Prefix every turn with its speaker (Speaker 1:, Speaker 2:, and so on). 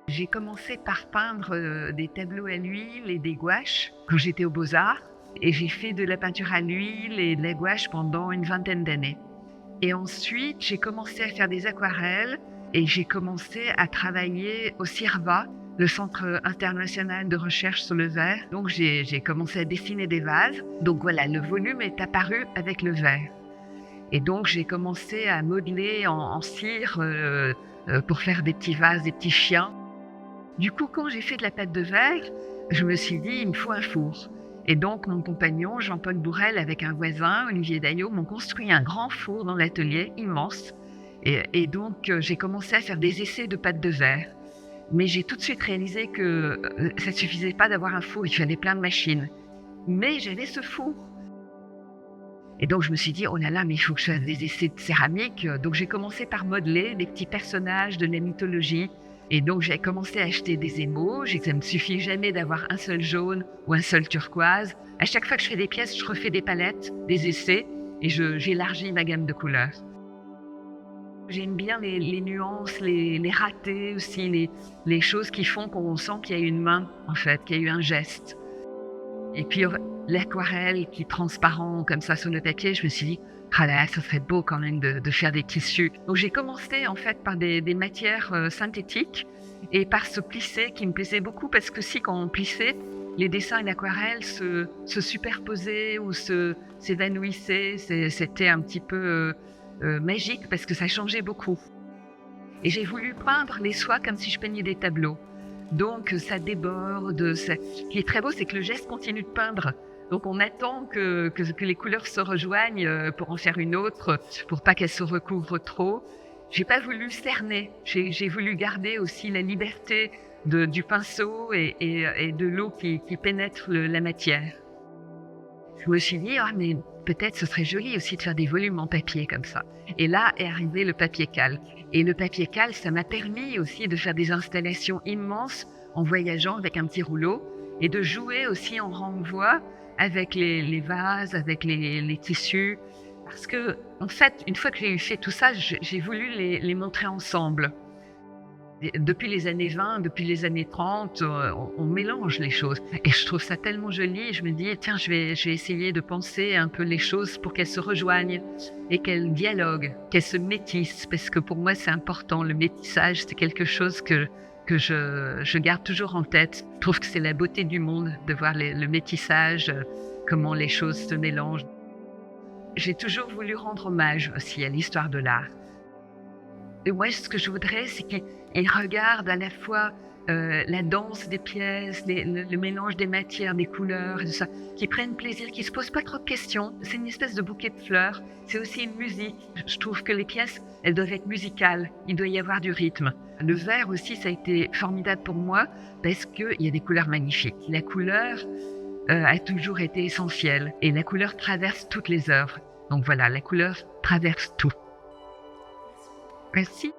Speaker 1: J'ai commencé par peindre, des tableaux à l'huile et des gouaches quand j'étais aux Beaux-Arts et j'ai fait de la peinture à l'huile et de la gouache pendant une vingtaine d'années et ensuite j'ai commencé à faire des aquarelles et j'ai commencé à travailler au CIRVA, le Centre international de recherche sur le verre. Donc j'ai commencé à dessiner des vases. Donc voilà, le volume est apparu avec le verre et donc j'ai commencé à modeler en cire, pour faire des petits vases, des petits chiens. Du coup, quand j'ai fait de la pâte de verre, je me suis dit: «Il me faut un four» et donc mon compagnon Jean-Paul Bourrel avec un voisin, Olivier Daillot, m'ont construit un grand four dans l'atelier, immense et donc j'ai commencé à faire des essais de pâte de verre. Mais j'ai tout de suite réalisé que, ça ne suffisait pas d'avoir un four, il fallait plein de machines. Mais j'avais ce four et donc je me suis dit: «Oh là là, mais il faut que je fasse des essais de céramique», donc j'ai commencé par modeler des petits personnages de la mythologie et donc j'ai commencé à acheter des émaux. Ça me suffit jamais d'avoir un seul jaune ou un seul turquoise. À chaque fois que je fais des pièces, je refais des palettes, des essais et j'élargis ma gamme de couleurs. J'aime bien les nuances, les ratés aussi, les choses qui font qu'on sent qu'il y a eu une main, en fait, qu'il y a eu un geste. Et puis l'aquarelle qui est transparent comme ça sur le papier, je me suis dit: «Ah là là, ça serait beau quand même de faire des tissus». Donc j'ai commencé en fait par des matières, synthétiques et par ce plissé qui me plaisait beaucoup parce que si quand on plissait, les dessins et l'aquarelle se superposaient ou s'évanouissaient. C'était un petit peu, magique parce que ça changeait beaucoup et j'ai voulu peindre les soies comme si je peignais des tableaux. Donc ça déborde, ce qui est très beau, c'est que le geste continue de peindre. Donc on attend que les couleurs se rejoignent, pour en faire une autre, pour pas qu'elles se recouvrent trop. J'ai pas voulu cerner, j'ai voulu garder aussi la liberté du pinceau et de l'eau qui pénètre la matière. Je me suis dit: «Ah mais peut-être ce serait joli aussi de faire des volumes en papier comme ça» et là est arrivé le papier calque et le papier calque, ça m'a permis aussi de faire des installations immenses en voyageant avec un petit rouleau et de jouer aussi en renvoi avec les vases, avec les tissus. Parce qu'en fait, une fois que j'ai eu fait tout ça, j'ai voulu les montrer ensemble. Et depuis les années 20, depuis les années 30, on mélange les choses et je trouve ça tellement joli. Je me dis: «Tiens, je vais essayer de penser un peu les choses pour qu'elles se rejoignent et qu'elles dialoguent, qu'elles se métissent», parce que pour moi, c'est important. Le métissage, c'est quelque chose que je garde toujours en tête. Je trouve que c'est la beauté du monde de voir le métissage, comment les choses se mélangent. J'ai toujours voulu rendre hommage aussi à l'histoire de l'art. Et moi, ce que je voudrais, c'est qu'ils regardent à la fois, la danse des pièces, le mélange des matières, des couleurs et tout ça, qu'ils prennent plaisir, qu'ils se posent pas trop de questions. C'est une espèce de bouquet de fleurs, c'est aussi une musique. Je trouve que les pièces, elles doivent être musicales, il doit y avoir du rythme. Le vert aussi, ça a été formidable pour moi parce qu'il y a des couleurs magnifiques. La couleur, a toujours été essentielle et la couleur traverse toutes les œuvres. Donc voilà, la couleur traverse tout. Merci.